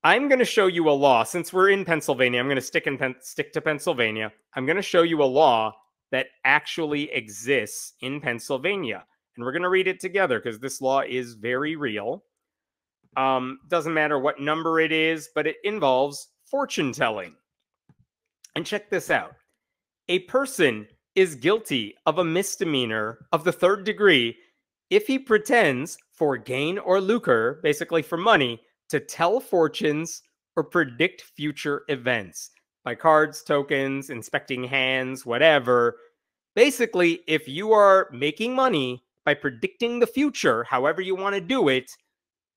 I'm going to show you a law. Since we're in Pennsylvania, I'm going to stick to Pennsylvania. I'm going to show you a law that actually exists in Pennsylvania. And we're going to read it together because this law is very real. Doesn't matter what number it is, but it involves fortune telling. And check this out. A person is guilty of a misdemeanor of the third degree if he pretends for gain or lucre, basically for money, to tell fortunes or predict future events by cards, tokens, inspecting hands, whatever. Basically, if you are making money by predicting the future, however you want to do it,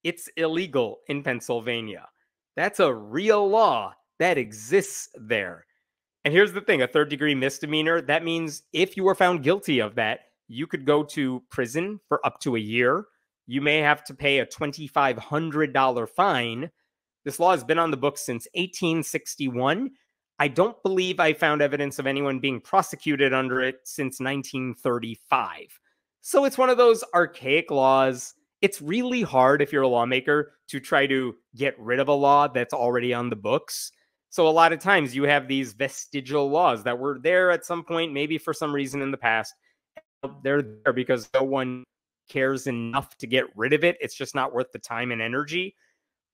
it's illegal in Pennsylvania. That's a real law that exists there. And here's the thing, a third degree misdemeanor, that means if you were found guilty of that, you could go to prison for up to a year. You may have to pay a $2,500 fine. This law has been on the books since 1861. I don't believe I found evidence of anyone being prosecuted under it since 1935. So it's one of those archaic laws. It's really hard if you're a lawmaker to try to get rid of a law that's already on the books. So a lot of times you have these vestigial laws that were there at some point, maybe for some reason in the past. They're there because no one cares enough to get rid of it. It's just not worth the time and energy.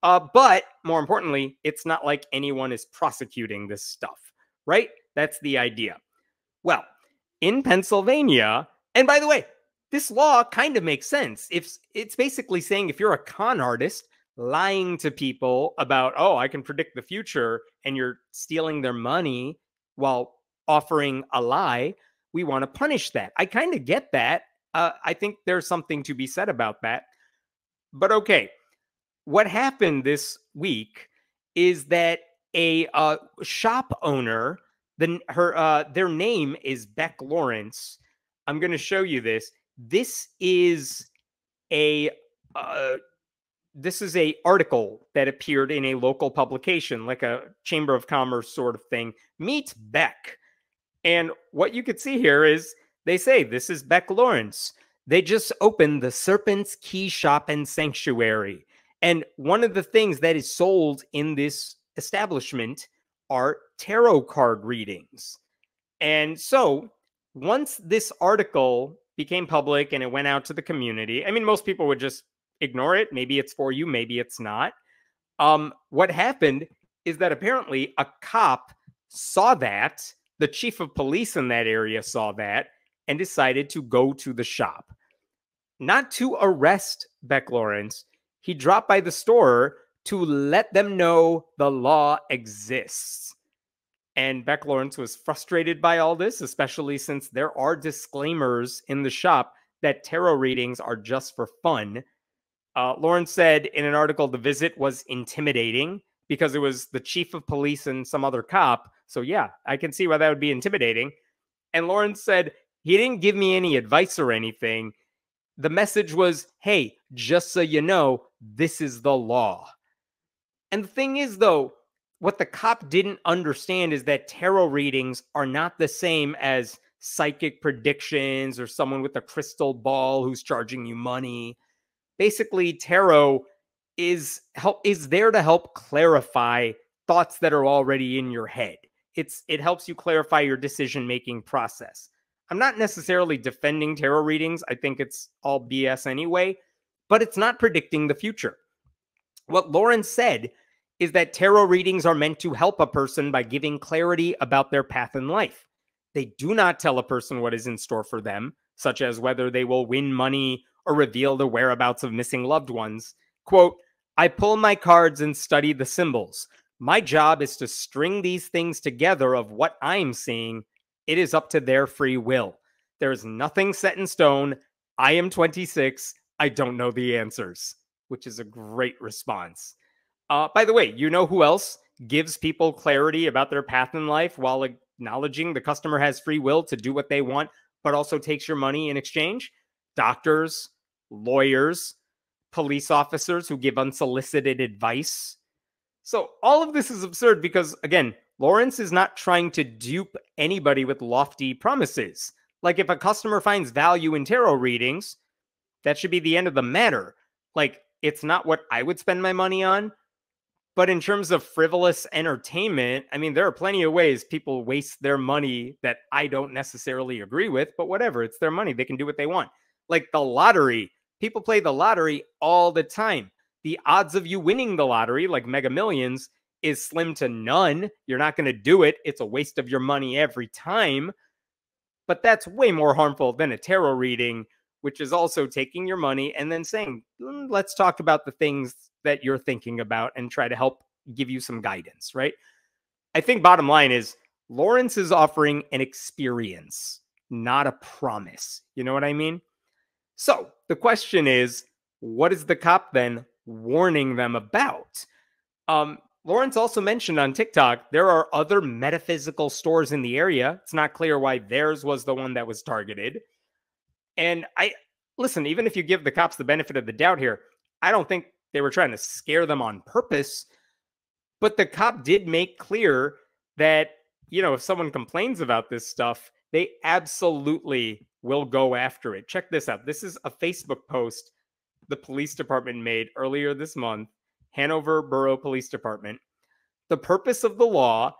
But more importantly, it's not like anyone is prosecuting this stuff, right? That's the idea. Well, in Pennsylvania, and by the way, this law kind of makes sense. If it's basically saying if you're a con artist lying to people about, oh, I can predict the future, and you're stealing their money while offering a lie, we want to punish that. I kind of get that. I think there's something to be said about that. But okay, what happened this week is that a shop owner, their name is Beck Lawrence. I'm going to show you this. This is a article that appeared in a local publication, like a Chamber of Commerce sort of thing. Meet Beck. And what you could see here is they say, this is Beck Lawrence. They just opened the Serpent's Key Shop and Sanctuary. And one of the things that is sold in this establishment are tarot card readings. And so once this article became public and it went out to the community, I mean, most people would just ignore it. Maybe it's for you, maybe it's not. What happened is that apparently a cop saw that, the chief of police in that area saw that, and decided to go to the shop. Not to arrest Beck Lawrence, he dropped by the store to let them know the law exists. And Beck Lawrence was frustrated by all this, especially since there are disclaimers in the shop that tarot readings are just for fun. Lawrence said in an article the visit was intimidating because it was the chief of police and some other cop. So yeah, I can see why that would be intimidating. And Lawrence said he didn't give me any advice or anything. The message was, hey, just so you know, this is the law. And the thing is, though, what the cop didn't understand is that tarot readings are not the same as psychic predictions or someone with a crystal ball who's charging you money. Basically, tarot is there to help clarify thoughts that are already in your head. It helps you clarify your decision-making process. I'm not necessarily defending tarot readings. I think it's all BS anyway, but it's not predicting the future. What Lawrence said is that tarot readings are meant to help a person by giving clarity about their path in life. They do not tell a person what is in store for them, such as whether they will win money or reveal the whereabouts of missing loved ones. Quote, I pull my cards and study the symbols. My job is to string these things together of what I'm seeing. It is up to their free will. There is nothing set in stone. I am 26. I don't know the answers, which is a great response. By the way, you know who else gives people clarity about their path in life while acknowledging the customer has free will to do what they want, but also takes your money in exchange? Doctors, lawyers, police officers who give unsolicited advice. So all of this is absurd because, again, Lawrence is not trying to dupe anybody with lofty promises. Like, if a customer finds value in tarot readings, that should be the end of the matter. Like, it's not what I would spend my money on. But in terms of frivolous entertainment, I mean, there are plenty of ways people waste their money that I don't necessarily agree with, but whatever, it's their money. They can do what they want. Like the lottery. People play the lottery all the time. The odds of you winning the lottery, like Mega Millions, is slim to none. You're not going to do it. It's a waste of your money every time. But that's way more harmful than a tarot reading, which is also taking your money and then saying, let's talk about the things that you're thinking about and try to help give you some guidance, right? I think bottom line is Lawrence is offering an experience, not a promise. You know what I mean? So the question is, what is the cop then warning them about? Lawrence also mentioned on TikTok, there are other metaphysical stores in the area. It's not clear why theirs was the one that was targeted. And listen, even if you give the cops the benefit of the doubt here, I don't think they were trying to scare them on purpose. But the cop did make clear that, if someone complains about this stuff, they absolutely will go after it. Check this out. This is a Facebook post the police department made earlier this month, Hanover Borough Police Department. The purpose of the law,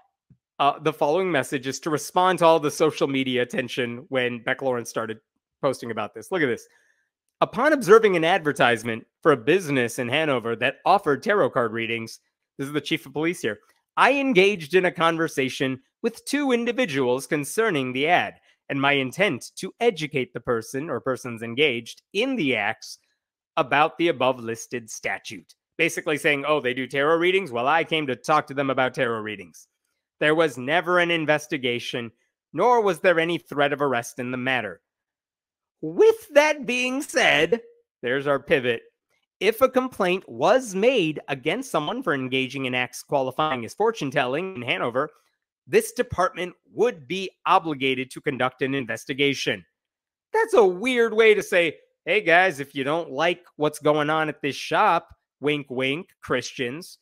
the following message is to respond to all the social media attention when Beck Lawrence started posting about this. Look at this. Upon observing an advertisement for a business in Hanover that offered tarot card readings, this is the chief of police here, I engaged in a conversation with two individuals concerning the ad, and my intent to educate the person or persons engaged in the acts about the above listed statute. Basically saying, oh, they do tarot readings? Well, I came to talk to them about tarot readings. There was never an investigation, nor was there any threat of arrest in the matter. With that being said, there's our pivot. If a complaint was made against someone for engaging in acts qualifying as fortune telling in Hanover, this department would be obligated to conduct an investigation. That's a weird way to say, hey guys, if you don't like what's going on at this shop, wink, wink, Christians,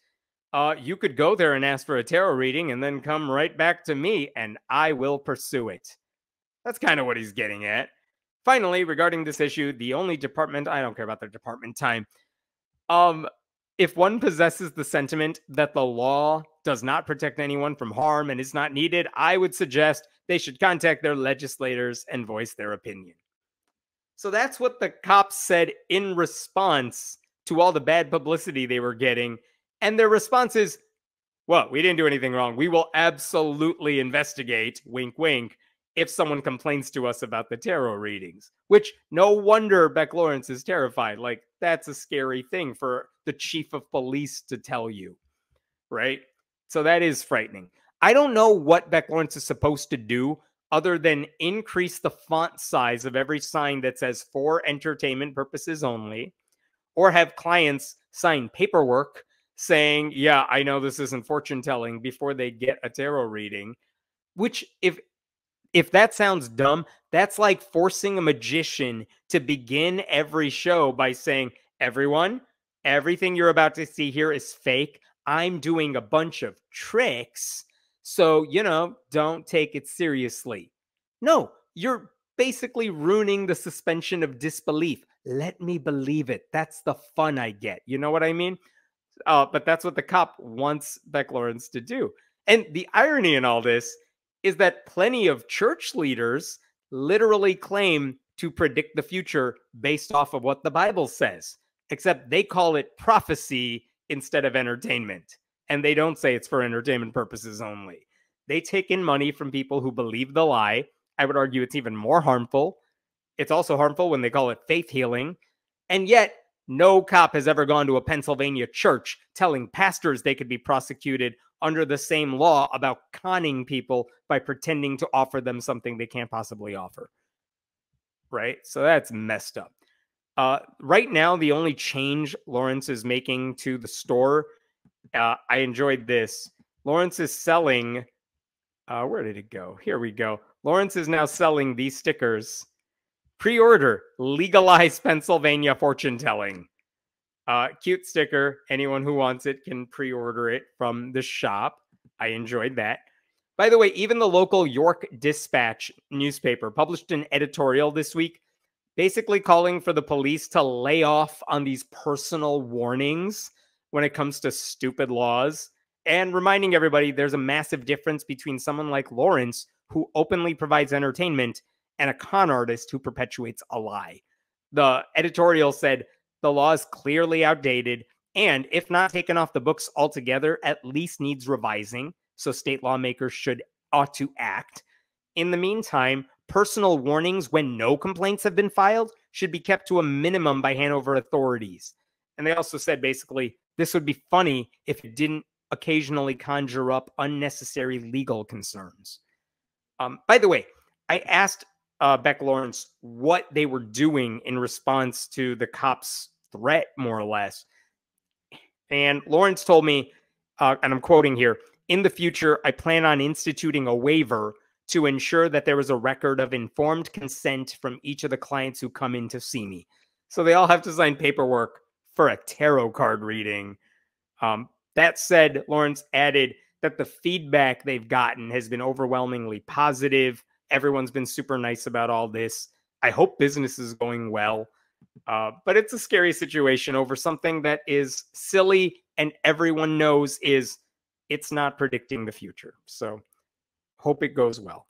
you could go there and ask for a tarot reading and then come right back to me and I will pursue it. That's kind of what he's getting at. Finally, regarding this issue, the only department, I don't care about their department time. If one possesses the sentiment that the law does not protect anyone from harm and is not needed, I would suggest they should contact their legislators and voice their opinion. So that's what the cops said in response to all the bad publicity they were getting. And their response is, well, we didn't do anything wrong. We will absolutely investigate, wink, wink, if someone complains to us about the tarot readings. Which, no wonder Beck Lawrence is terrified. Like, that's a scary thing for the chief of police to tell you, right? So that is frightening. I don't know what Beck Lawrence is supposed to do other than increase the font size of every sign that says for entertainment purposes only, or have clients sign paperwork saying, yeah, I know this isn't fortune telling before they get a tarot reading, which if that sounds dumb, that's like forcing a magician to begin every show by saying, everyone, everything you're about to see here is fake. I'm doing a bunch of tricks. So, don't take it seriously. No, you're basically ruining the suspension of disbelief. Let me believe it. That's the fun I get. You know what I mean? But that's what the cop wants Beck Lawrence to do. And the irony in all this is that plenty of church leaders literally claim to predict the future based off of what the Bible says, except they call it prophecy instead of entertainment. And they don't say it's for entertainment purposes only. They take in money from people who believe the lie. I would argue it's even more harmful. It's also harmful when they call it faith healing. And yet, no cop has ever gone to a Pennsylvania church telling pastors they could be prosecuted under the same law about conning people by pretending to offer them something they can't possibly offer. Right? So that's messed up. Right now, the only change Lawrence is making to the store, I enjoyed this. Lawrence is selling, where did it go? Here we go. Lawrence is now selling these stickers. Pre-order, legalized Pennsylvania fortune telling. Cute sticker. Anyone who wants it can pre-order it from the shop. I enjoyed that. By the way, even the local York Dispatch newspaper published an editorial this week basically calling for the police to lay off on these personal warnings when it comes to stupid laws, and reminding everybody there's a massive difference between someone like Lawrence, who openly provides entertainment, and a con artist who perpetuates a lie. The editorial said the law is clearly outdated and, if not taken off the books altogether, at least needs revising, so state lawmakers ought to act. In the meantime, personal warnings when no complaints have been filed should be kept to a minimum by Hanover authorities. And they also said basically this would be funny if it didn't occasionally conjure up unnecessary legal concerns. By the way, I asked Beck Lawrence what they were doing in response to the cops' threat, more or less. And Lawrence told me, and I'm quoting here, "In the future, I plan on instituting a waiver to ensure that there is a record of informed consent from each of the clients who come in to see me." So they all have to sign paperwork for a tarot card reading. That said, Lawrence added that the feedback they've gotten has been overwhelmingly positive. Everyone's been super nice about all this. I hope business is going well. But it's a scary situation over something that is silly and everyone knows it's not predicting the future. So hope it goes well.